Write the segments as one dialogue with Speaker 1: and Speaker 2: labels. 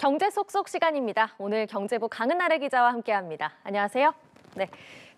Speaker 1: 경제 속속 시간입니다. 오늘 경제부 강은나래 기자와 함께합니다. 안녕하세요. 네.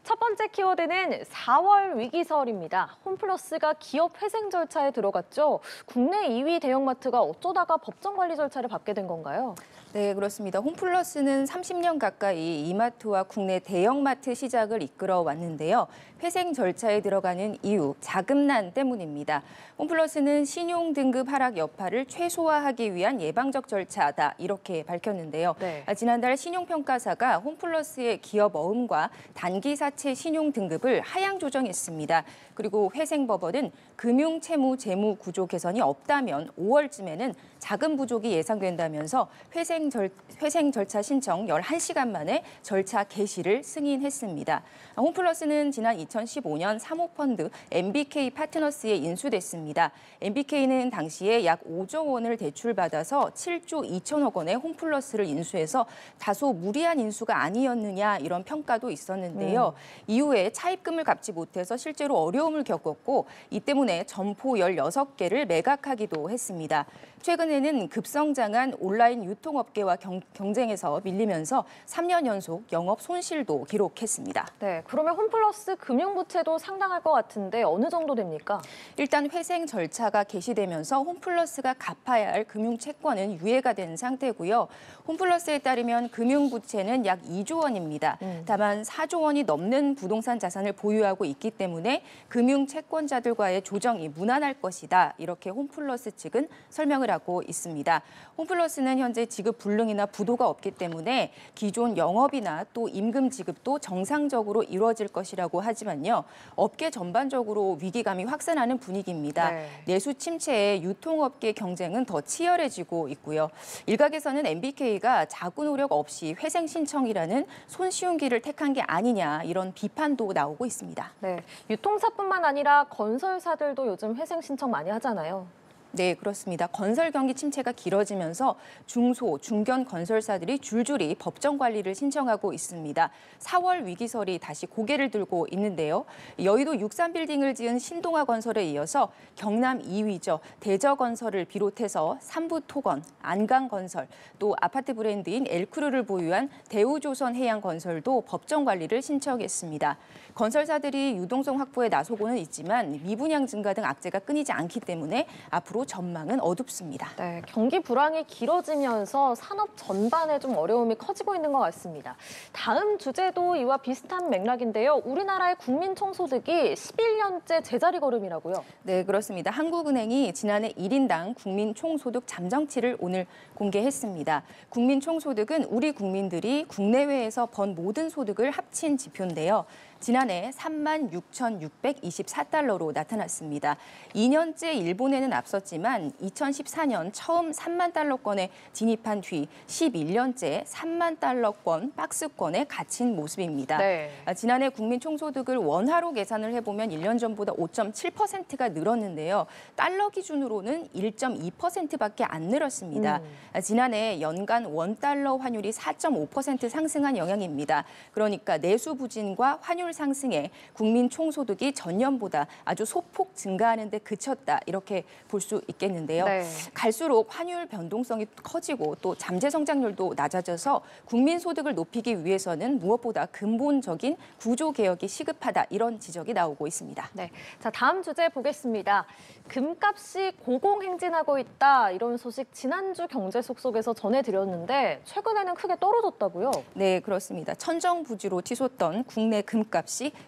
Speaker 1: 첫 번째 키워드는 4월 위기설입니다. 홈플러스가 기업 회생 절차에 들어갔죠. 국내 2위 대형마트가 어쩌다가 법정 관리 절차를 받게 된 건가요?
Speaker 2: 네, 그렇습니다. 홈플러스는 30년 가까이 이마트와 국내 대형마트 시작을 이끌어 왔는데요. 회생 절차에 들어가는 이유, 자금난 때문입니다. 홈플러스는 신용 등급 하락 여파를 최소화하기 위한 예방적 절차다, 이렇게 밝혔는데요.
Speaker 1: 네.
Speaker 2: 지난달 신용평가사가 홈플러스의 기업 어음과 단기 사채 신용 등급을 하향 조정했습니다. 그리고 회생법원은 금융, 채무, 재무 구조 개선이 없다면 5월쯤에는 자금 부족이 예상된다면서 회생 절차 신청 11시간 만에 절차 개시를 승인했습니다. 홈플러스는 지난 2015년 사모펀드 MBK 파트너스에 인수됐습니다. MBK는 당시에 약 5조 원을 대출받아서 7조 2천억 원의 홈플러스를 인수해서 다소 무리한 인수가 아니었느냐, 이런 평가도 있었는데요. 이후에 차입금을 갚지 못해서 실제로 어려움을 겪었고, 이 때문에 점포 16개를 매각하기도 했습니다. 최근에는 급성장한 온라인 유통업계와 경쟁에서 밀리면서 3년 연속 영업 손실도 기록했습니다.
Speaker 1: 네, 그러면 홈플러스 금융부채도 상당할 것 같은데 어느 정도 됩니까?
Speaker 2: 일단 회생 절차가 개시되면서 홈플러스가 갚아야 할 금융채권은 유예가 된 상태고요. 홈플러스에 따르면 금융부채는 약 2조 원입니다. 다만 4조 원이 넘는 부동산 자산을 보유하고 있기 때문에 금융채권자들과의 조정이 무난할 것이다, 이렇게 홈플러스 측은 설명을 하고 있습니다. 홈플러스는 현재 지급 불능이나 부도가 없기 때문에 기존 영업이나 또 임금 지급도 정상적으로 이루어질 것이라고 하지만요. 업계 전반적으로 위기감이 확산하는 분위기입니다.
Speaker 1: 네.
Speaker 2: 내수 침체에 유통업계 경쟁은 더 치열해지고 있고요. 일각에서는 MBK가 자구 노력 없이 회생 신청이라는 손쉬운 길을 택한 게 아니냐, 이런 비판도 나오고 있습니다.
Speaker 1: 네, 유통사뿐만 아니라 건설사들도 요즘 회생 신청 많이 하잖아요.
Speaker 2: 네, 그렇습니다. 건설 경기 침체가 길어지면서 중소, 중견 건설사들이 줄줄이 법정 관리를 신청하고 있습니다. 4월 위기설이 다시 고개를 들고 있는데요. 여의도 63빌딩을 지은 신동아 건설에 이어서 경남 2위죠. 대저건설을 비롯해서 삼부토건, 안강건설, 또 아파트 브랜드인 엘크루를 보유한 대우조선해양건설도 법정 관리를 신청했습니다. 건설사들이 유동성 확보에 나서고는 있지만 미분양 증가 등 악재가 끊이지 않기 때문에 앞으로 전망은 어둡습니다.
Speaker 1: 네, 경기 불황이 길어지면서 산업 전반에 좀 어려움이 커지고 있는 것 같습니다. 다음 주제도 이와 비슷한 맥락인데요. 우리나라의 국민 총소득이 11년째 제자리 걸음이라고요?
Speaker 2: 네, 그렇습니다. 한국은행이 지난해 1인당 국민 총소득 잠정치를 오늘 공개했습니다. 국민 총소득은 우리 국민들이 국내외에서 번 모든 소득을 합친 지표인데요. 지난해 36,624달러로 나타났습니다. 2년째 일본에는 앞섰지만 2014년 처음 3만 달러권에 진입한 뒤 11년째 3만 달러권 박스권에 갇힌 모습입니다.
Speaker 1: 네.
Speaker 2: 지난해 국민 총소득을 원화로 계산을 해보면 1년 전보다 5.7%가 늘었는데요. 달러 기준으로는 1.2%밖에 안 늘었습니다. 지난해 연간 원달러 환율이 4.5% 상승한 영향입니다. 그러니까 내수 부진과 환율 상승에 국민 총소득이 전년보다 아주 소폭 증가하는 데 그쳤다, 이렇게 볼 수 있겠는데요.
Speaker 1: 네.
Speaker 2: 갈수록 환율 변동성이 커지고 또 잠재 성장률도 낮아져서 국민 소득을 높이기 위해서는 무엇보다 근본적인 구조 개혁이 시급하다, 이런 지적이 나오고 있습니다.
Speaker 1: 네, 자, 다음 주제 보겠습니다. 금값이 고공행진하고 있다, 이런 소식 지난주 경제 속속에서 전해드렸는데 최근에는 크게 떨어졌다고요?
Speaker 2: 네, 그렇습니다. 천정부지로 치솟던 국내 금값이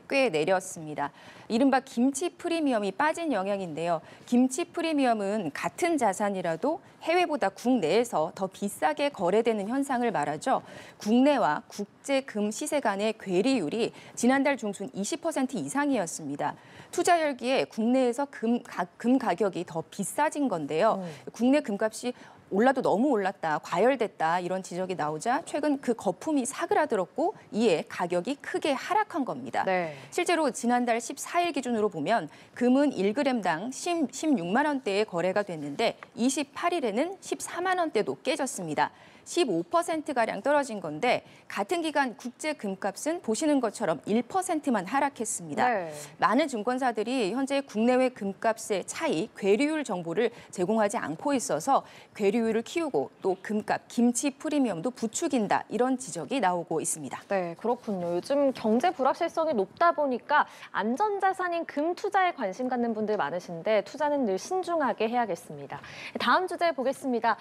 Speaker 2: 꽤 내렸습니다. 이른바 김치 프리미엄이 빠진 영향인데요. 김치 프리미엄은 같은 자산이라도 해외보다 국내에서 더 비싸게 거래되는 현상을 말하죠. 국내와 국제 금 시세 간의 괴리율이 지난달 중순 20% 이상이었습니다. 투자 열기에 국내에서 금 가격이 더 비싸진 건데요. 국내 금값이 올라도 너무 올랐다, 과열됐다, 이런 지적이 나오자 최근 그 거품이 사그라들었고 이에 가격이 크게 하락한 겁니다.
Speaker 1: 네.
Speaker 2: 실제로 지난달 14일 기준으로 보면 금은 1g당 16만 원대에 거래가 됐는데 28일에는 14만 원대도 깨졌습니다. 15%가량 떨어진 건데 같은 기간 국제 금값은 보시는 것처럼 1%만 하락했습니다.
Speaker 1: 네.
Speaker 2: 많은 증권사들이 현재 국내외 금값의 차이, 괴리율 정보를 제공하지 않고 있어서 괴리율 대류율을 키우고 또 금값, 김치 프리미엄도 부추긴다 이런 지적이 나오고 있습니다.
Speaker 1: 네, 그렇군요. 요즘 경제 불확실성이 높다 보니까 안전자산인 금 투자에 관심 갖는 분들 많으신데 투자는 늘 신중하게 해야겠습니다. 다음 주제 보겠습니다.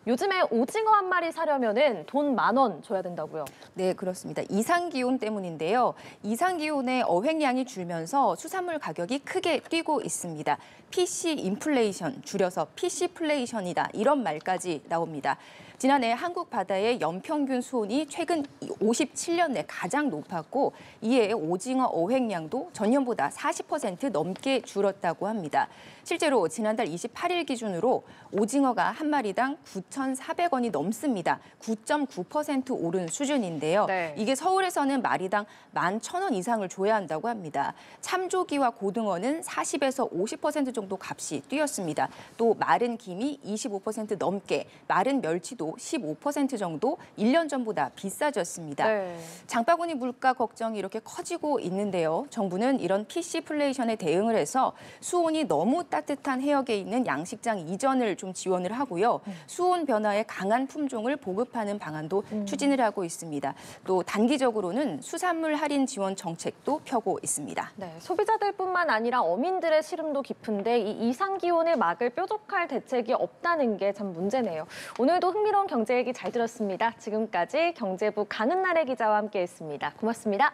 Speaker 1: 요즘에 오징어 한 마리 사려면은 돈 10,000원 줘야 된다고요.
Speaker 2: 네, 그렇습니다. 이상기온 때문인데요. 이상기온의 어획량이 줄면서 수산물 가격이 크게 뛰고 있습니다. PC 인플레이션, 줄여서 PC플레이션이다 이런 말까지 나옵니다. 지난해 한국 바다의 연평균 수온이 최근 57년 내 가장 높았고 이에 오징어 어획량도 전년보다 40% 넘게 줄었다고 합니다. 실제로 지난달 28일 기준으로 오징어가 한 마리당 9,400원이 넘습니다. 9.9% 오른 수준인데요.
Speaker 1: 네.
Speaker 2: 이게 서울에서는 마리당 11,000원 이상을 줘야 한다고 합니다. 참조기와 고등어는 40에서 50% 정도 값이 뛰었습니다. 또 마른 김이 25% 넘게, 마른 멸치도 15% 정도 1년 전보다 비싸졌습니다.
Speaker 1: 네.
Speaker 2: 장바구니 물가 걱정이 이렇게 커지고 있는데요. 정부는 이런 PC플레이션에 대응을 해서 수온이 너무 따뜻한 해역에 있는 양식장 이전을 좀 지원을 하고요. 수온 변화에 강한 품종을 보급하는 방안도 추진을 하고 있습니다. 또 단기적으로는 수산물 할인 지원 정책도 펴고 있습니다.
Speaker 1: 네, 소비자들뿐만 아니라 어민들의 시름도 깊은데 이 이상 기온을 막을 뾰족할 대책이 없다는 게 참 문제네요. 오늘도 흥미로운 경제 얘기 잘 들었습니다. 지금까지 경제부 강은나래 기자와 함께했습니다. 고맙습니다.